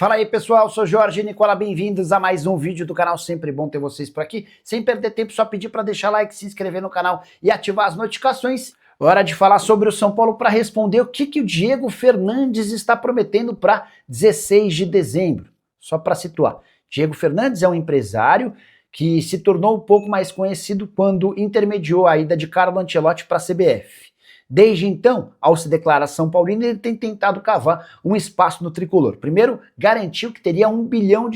Fala aí pessoal, sou Jorge Nicola, bem-vindos a mais um vídeo do canal, sempre bom ter vocês por aqui. Sem perder tempo, só pedir para deixar like, se inscrever no canal e ativar as notificações. Hora de falar sobre o São Paulo para responder o que o Diego Fernandes está prometendo para 16 de dezembro. Só para situar, Diego Fernandes é um empresário que se tornou um pouco mais conhecido quando intermediou a ida de Carlo Ancelotti para a CBF. Desde então, ao se declarar São Paulino, ele tem tentado cavar um espaço no tricolor. Primeiro, garantiu que teria R$1 bilhão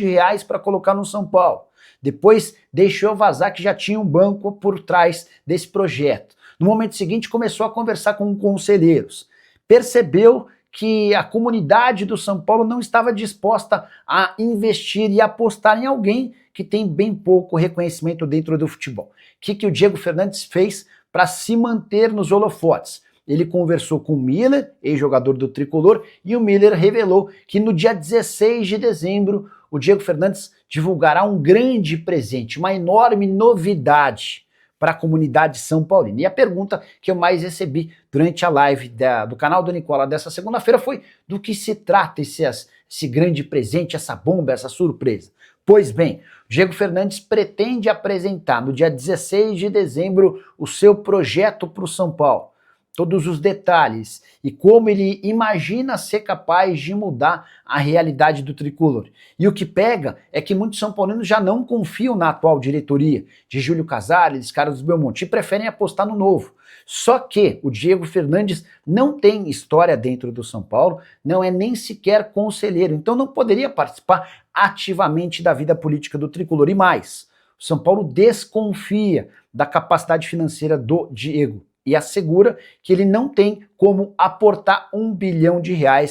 para colocar no São Paulo. Depois, deixou vazar que já tinha um banco por trás desse projeto. No momento seguinte, começou a conversar com conselheiros. Percebeu que a comunidade do São Paulo não estava disposta a investir e apostar em alguém que tem bem pouco reconhecimento dentro do futebol. O que o Diego Fernandes fez para se manter nos holofotes? Ele conversou com o Miller, ex-jogador do Tricolor, e o Miller revelou que no dia 16 de dezembro o Diego Fernandes divulgará um grande presente, uma enorme novidade para a comunidade são paulina. E a pergunta que eu mais recebi durante a live do canal do Nicola dessa segunda-feira foi do que se trata esse grande presente, essa bomba, essa surpresa. Pois bem, o Diego Fernandes pretende apresentar no dia 16 de dezembro o seu projeto para o São Paulo. Todos os detalhes e como ele imagina ser capaz de mudar a realidade do tricolor. E o que pega é que muitos são paulinos já não confiam na atual diretoria de Júlio Casares, Carlos Belmonte, e preferem apostar no novo. Só que o Diego Fernandes não tem história dentro do São Paulo, não é nem sequer conselheiro, então não poderia participar ativamente da vida política do tricolor. E mais, o São Paulo desconfia da capacidade financeira do Diego e assegura que ele não tem como aportar R$1 bilhão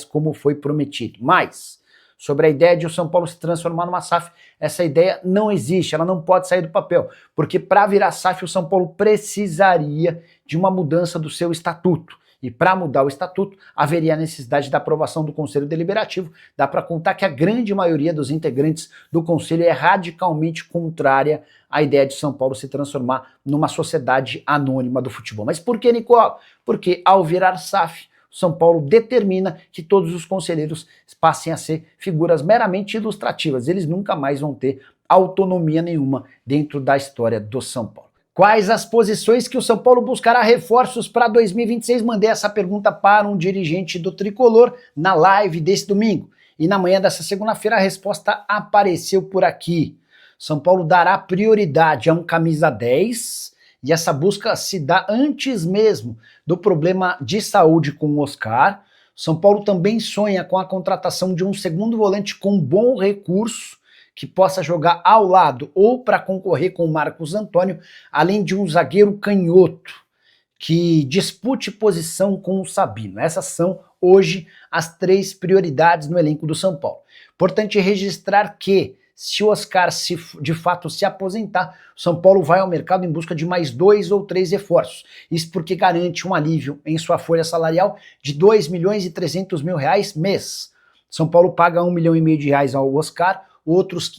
como foi prometido. Mas, sobre a ideia de o São Paulo se transformar numa SAF, essa ideia não existe, ela não pode sair do papel, porque para virar SAF o São Paulo precisaria de uma mudança do seu estatuto. E para mudar o estatuto, haveria a necessidade da aprovação do Conselho Deliberativo. Dá para contar que a grande maioria dos integrantes do Conselho é radicalmente contrária à ideia de São Paulo se transformar numa sociedade anônima do futebol. Mas por que, Nicola? Porque ao virar SAF, São Paulo determina que todos os conselheiros passem a ser figuras meramente ilustrativas. Eles nunca mais vão ter autonomia nenhuma dentro da história do São Paulo. Quais as posições que o São Paulo buscará reforços para 2026? Mandei essa pergunta para um dirigente do Tricolor na live desse domingo. E na manhã dessa segunda-feira a resposta apareceu por aqui. São Paulo dará prioridade a um camisa 10 e essa busca se dá antes mesmo do problema de saúde com o Oscar. São Paulo também sonha com a contratação de um segundo volante com bom recurso, que possa jogar ao lado ou para concorrer com o Marcos Antônio, além de um zagueiro canhoto que dispute posição com o Sabino. Essas são hoje as 3 prioridades no elenco do São Paulo. Importante registrar que, se o Oscar de fato se aposentar, o São Paulo vai ao mercado em busca de mais 2 ou 3 reforços. Isso porque garante um alívio em sua folha salarial de R$2.300.000 mês. São Paulo paga R$1,5 milhão ao Oscar. Outros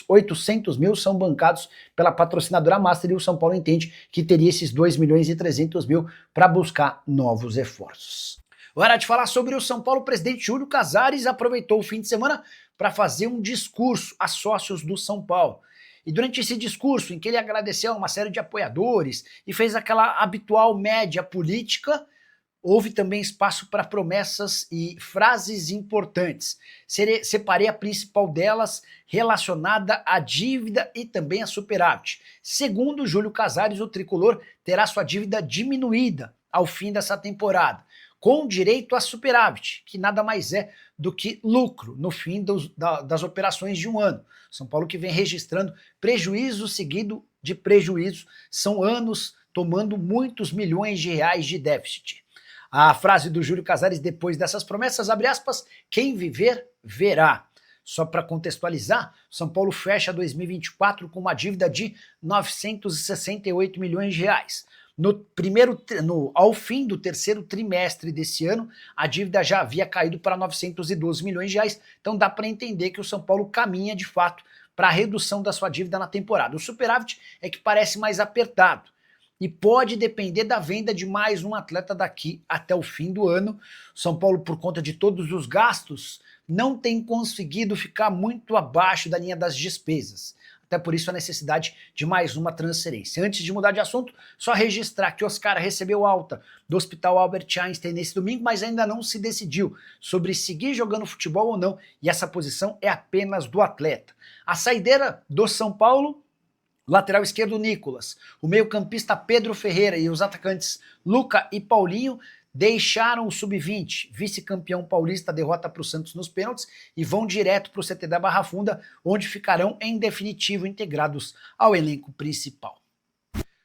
800 mil são bancados pela patrocinadora Master e o São Paulo entende que teria esses R$2.300.000 para buscar novos reforços. Hora de falar sobre o São Paulo. O presidente Júlio Casares aproveitou o fim de semana para fazer um discurso a sócios do São Paulo. E durante esse discurso, em que ele agradeceu a uma série de apoiadores e fez aquela habitual média política, houve também espaço para promessas e frases importantes. Separei a principal delas relacionada à dívida e também à superávit. Segundo Júlio Casares, o Tricolor terá sua dívida diminuída ao fim dessa temporada, com direito a superávit, que nada mais é do que lucro no fim das operações de um ano. São Paulo que vem registrando prejuízo seguido de prejuízo, são anos tomando muitos milhões de reais de déficit. A frase do Júlio Casares depois dessas promessas, abre aspas, quem viver, verá. Só para contextualizar, São Paulo fecha 2024 com uma dívida de 968 milhões de reais. Ao fim do terceiro trimestre desse ano, a dívida já havia caído para 912 milhões de reais, então dá para entender que o São Paulo caminha de fato para a redução da sua dívida na temporada. O superávit é que parece mais apertado. e pode depender da venda de mais um atleta daqui até o fim do ano. São Paulo, por conta de todos os gastos, não tem conseguido ficar muito abaixo da linha das despesas. Até por isso a necessidade de mais uma transferência. Antes de mudar de assunto, só registrar que Oscar recebeu alta do Hospital Albert Einstein nesse domingo, mas ainda não se decidiu sobre seguir jogando futebol ou não, e essa posição é apenas do atleta. A saideira do São Paulo: lateral esquerdo Nicolas, o meio-campista Pedro Ferreira e os atacantes Luca e Paulinho deixaram o sub-20, vice-campeão paulista, derrota para o Santos nos pênaltis, e vão direto para o CT da Barra Funda, onde ficarão em definitivo integrados ao elenco principal.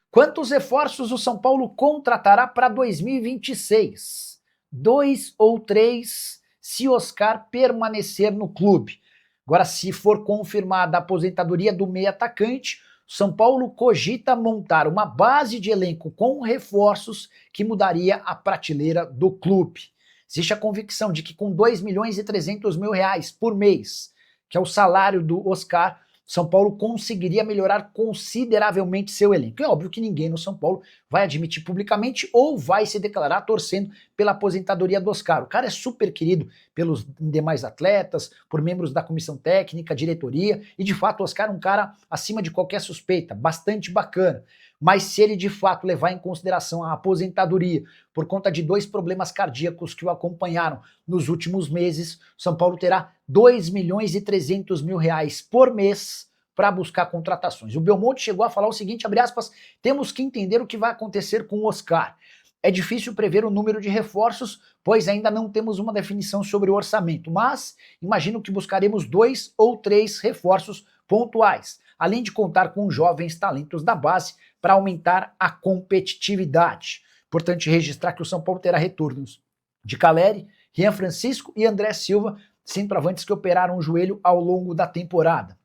Quantos reforços o São Paulo contratará para 2026? 2 ou 3, se Oscar permanecer no clube. Agora, se for confirmada a aposentadoria do meio atacante, São Paulo cogita montar uma base de elenco com reforços que mudaria a prateleira do clube. Existe a convicção de que com 2.300.000 por mês, que é o salário do Oscar, São Paulo conseguiria melhorar consideravelmente seu elenco. É óbvio que ninguém no São Paulo vai admitir publicamente ou vai se declarar torcendo pela aposentadoria do Oscar. O cara é super querido pelos demais atletas, por membros da comissão técnica, diretoria, e de fato o Oscar é um cara acima de qualquer suspeita, bastante bacana. Mas se ele de fato levar em consideração a aposentadoria por conta de 2 problemas cardíacos que o acompanharam nos últimos meses, São Paulo terá 2.300.000 por mês para buscar contratações. O Belmonte chegou a falar o seguinte, abre aspas: temos que entender o que vai acontecer com o Oscar. É difícil prever o número de reforços, pois ainda não temos uma definição sobre o orçamento, mas imagino que buscaremos 2 ou 3 reforços pontuais, além de contar com jovens talentos da base para aumentar a competitividade. Importante registrar que o São Paulo terá retornos de Caleri, Rian Francisco e André Silva, centroavantes que operaram o joelho ao longo da temporada.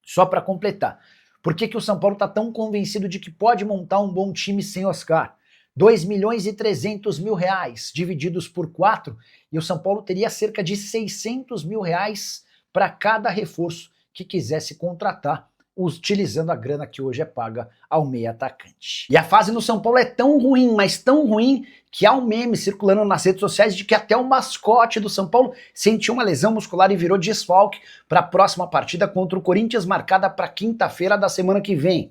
Só para completar, por que o São Paulo está tão convencido de que pode montar um bom time sem Oscar? 2.300.000 divididos por 4, e o São Paulo teria cerca de 600.000 para cada reforço que quisesse contratar, utilizando a grana que hoje é paga ao meio atacante. E a fase no São Paulo é tão ruim, mas tão ruim, que há um meme circulando nas redes sociais de que até o mascote do São Paulo sentiu uma lesão muscular e virou desfalque para a próxima partida contra o Corinthians, marcada para quinta-feira da semana que vem.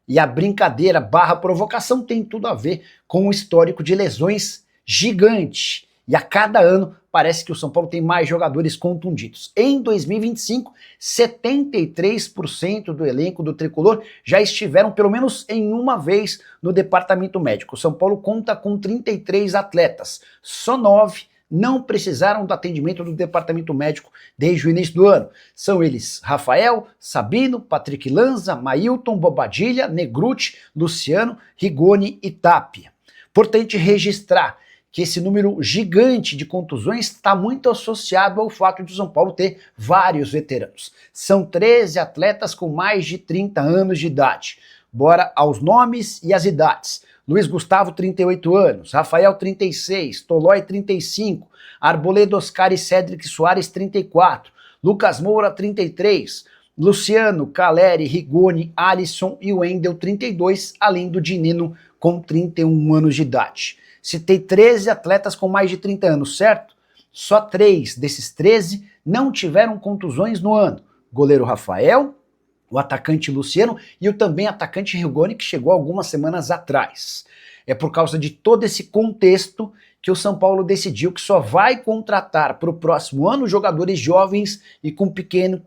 E a brincadeira / provocação tem tudo a ver com o histórico de lesões gigante. E a cada ano parece que o São Paulo tem mais jogadores contundidos. Em 2025, 73% do elenco do tricolor já estiveram pelo menos em uma vez no departamento médico. O São Paulo conta com 33 atletas, só 9 não precisaram do atendimento do departamento médico desde o início do ano. São eles Rafael, Sabino, Patrick Lanza, Mailton, Bobadilha, Negruti, Luciano, Rigoni e Tapia. Importante registrar que esse número gigante de contusões está muito associado ao fato de o São Paulo ter vários veteranos. São 13 atletas com mais de 30 anos de idade. Bora aos nomes e às idades. Luiz Gustavo, 38 anos, Rafael, 36, Tolói, 35, Arboleda, Oscar e Cédric Soares, 34, Lucas Moura, 33, Luciano, Caleri, Rigoni, Alisson e Wendel, 32, além do Dinino, com 31 anos de idade. Citei 13 atletas com mais de 30 anos, certo? Só 3 desses 13 não tiveram contusões no ano. Goleiro Rafael, o atacante Luciano e o também atacante Rigoni, que chegou algumas semanas atrás. É por causa de todo esse contexto que o São Paulo decidiu que só vai contratar para o próximo ano jogadores jovens e com pequeno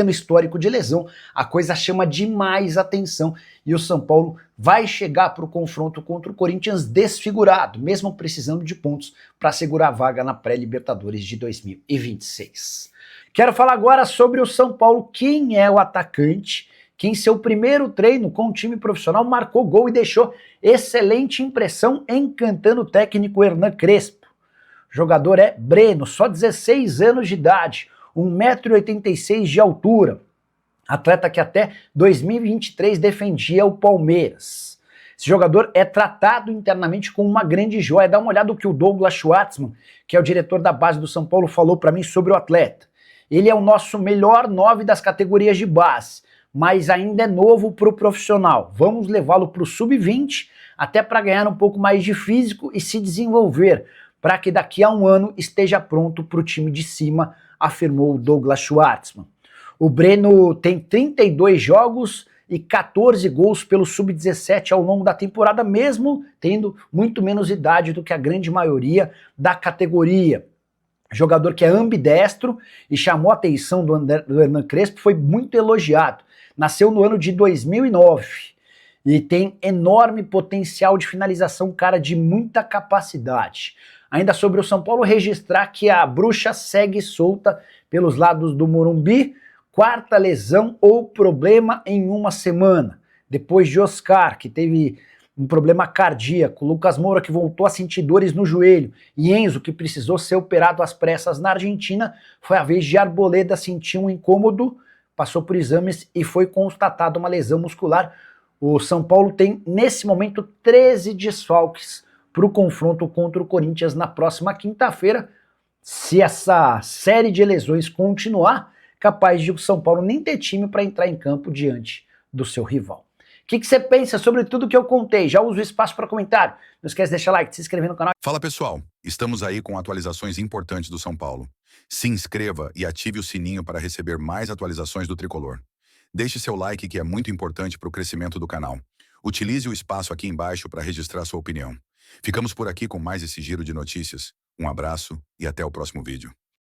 histórico de lesão. A coisa chama demais atenção e o São Paulo vai chegar para o confronto contra o Corinthians desfigurado, mesmo precisando de pontos para segurar a vaga na pré-Libertadores de 2026. Quero falar agora sobre o São Paulo. Quem é o atacante que em seu primeiro treino com o time profissional marcou gol e deixou excelente impressão, encantando o técnico Hernan Crespo? O jogador é Breno, só 16 anos de idade, 1,86 m de altura, atleta que até 2023 defendia o Palmeiras. Esse jogador é tratado internamente como uma grande joia. Dá uma olhada no que o Douglas Schwartzman, que é o diretor da base do São Paulo, falou para mim sobre o atleta. Ele é o nosso melhor 9 das categorias de base. mas ainda é novo para o profissional. Vamos levá-lo para o sub-20, até para ganhar um pouco mais de físico e se desenvolver, para que daqui a um ano esteja pronto para o time de cima, afirmou Douglas Schwartzman. O Breno tem 32 jogos e 14 gols pelo sub-17 ao longo da temporada, mesmo tendo muito menos idade do que a grande maioria da categoria. Jogador que é ambidestro e chamou a atenção do Hernan Crespo, foi muito elogiado. Nasceu no ano de 2009 e tem enorme potencial de finalização, cara de muita capacidade. Ainda sobre o São Paulo, registrar que a bruxa segue solta pelos lados do Morumbi, quarta lesão ou problema em uma semana. Depois de Oscar, que teve um problema cardíaco, Lucas Moura, que voltou a sentir dores no joelho, e Enzo, que precisou ser operado às pressas na Argentina, foi a vez de Arboleda sentir um incômodo, passou por exames e foi constatada uma lesão muscular. O São Paulo tem, nesse momento, 13 desfalques para o confronto contra o Corinthians na próxima quinta-feira. Se essa série de lesões continuar, capaz de o São Paulo nem ter time para entrar em campo diante do seu rival. O que você pensa sobre tudo que eu contei? Já uso o espaço para comentário. Não esquece de deixar like, se inscrever no canal. Fala pessoal, estamos aí com atualizações importantes do São Paulo. Se inscreva e ative o sininho para receber mais atualizações do Tricolor. Deixe seu like, que é muito importante para o crescimento do canal. Utilize o espaço aqui embaixo para registrar sua opinião. Ficamos por aqui com mais esse giro de notícias. Um abraço e até o próximo vídeo.